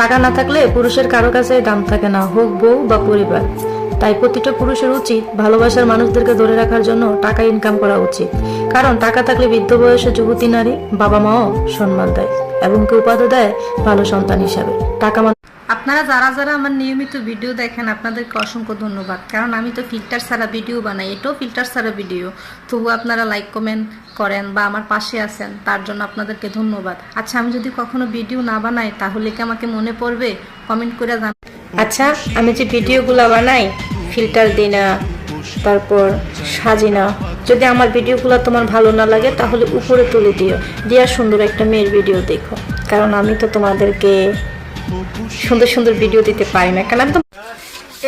টাকা না থাকলে পুরুষের কারো কাছে দাম থাকে না, হোক বউ বা পরিবার। তাই প্রতিটা পুরুষের উচিত ভালোবাসার মানুষদেরকে ধরে রাখার জন্য টাকা ইনকাম করা উচিত। কারণ টাকা থাকলে বৃদ্ধ বয়সে যুবতী নারী বাবা মাও সম্মান দেয় এবং কেউ উপাধি দেয় ভালো সন্তান হিসাবে। টাকা আপনারা যারা যারা আমার নিয়মিত ভিডিও দেখেন আপনাদেরকে অসংখ্য ধন্যবাদ। কারণ আমি তো ফিল্টার ছাড়া ভিডিও বানাই, এটাও ফিল্টার ছাড়া ভিডিও, তবু আপনারা লাইক কমেন্ট করেন বা আমার পাশে আছেন, তার জন্য আপনাদেরকে ধন্যবাদ। আচ্ছা, আমি যদি কখনো ভিডিও না বানাই তাহলে কি আমাকে মনে পড়বে? কমেন্ট করে জানান। আচ্ছা, আমি যে ভিডিওগুলো বানাই ফিল্টার দিই না, তারপর সাজি না, যদি আমার ভিডিওগুলো তোমার ভালো না লাগে তাহলে উপরে তুলে দিও, দিয়া সুন্দর একটা মেয়ের ভিডিও দেখো। কারণ আমি তো তোমাদেরকে সুন্দর সুন্দর ভিডিও দিতে পারি না, কারণ তো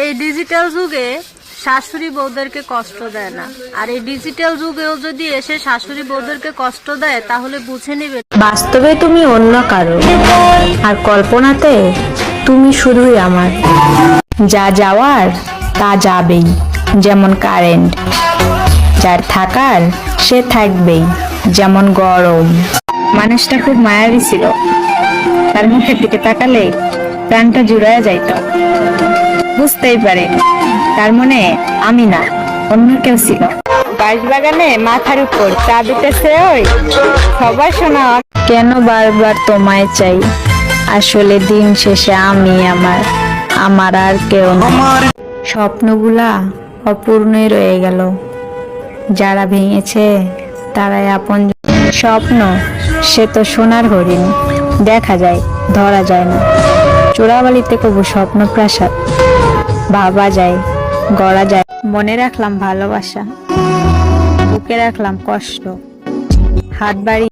এই ডিজিটাল যুগে শাশুড়ি বউদেরকে কষ্ট দেয় না, আর এই ডিজিটাল যুগেও যদি এসে শাশুড়ি বউদেরকে কষ্ট দেয় তাহলে বুঝে নিবে বাস্তবে তুমি অন্য কারো, আর কল্পনাতে তুমি শুধুই আমার। যা যাওয়ার তা যাবেই, যেমন কারেন্ট। যার থাকার সে থাকবেই, যেমন গরম। মানুষটা খুব মায়াবী ছিল, তার মুখের দিকে তাকালে প্রাণটা জুড়ায় যাইত। বুঝতেই পারে তার মনে আমি না, অন্য কেউ ছিল। বাঁশবাগানে মাথার উপর চা দিতেছে ওই সবাই শোনা। কেন বারবার তোমায় চাই, আসলে দিন শেষে আমি আমার আর কেউ না। স্বপ্নগুলা অপূর্ণই রয়ে গেল, যারা ভেঙেছে তারাই আপন। স্বপ্ন সে তো সোনার হরিণ, দেখা যায় ধরা যায় না। চোরাবালিতে কবু স্বপ্ন প্রাসাদ ভাবা যায়, গড়া যায়। মনে রাখলাম ভালোবাসা, বুকে রাখলাম কষ্ট, হাত বাড়ি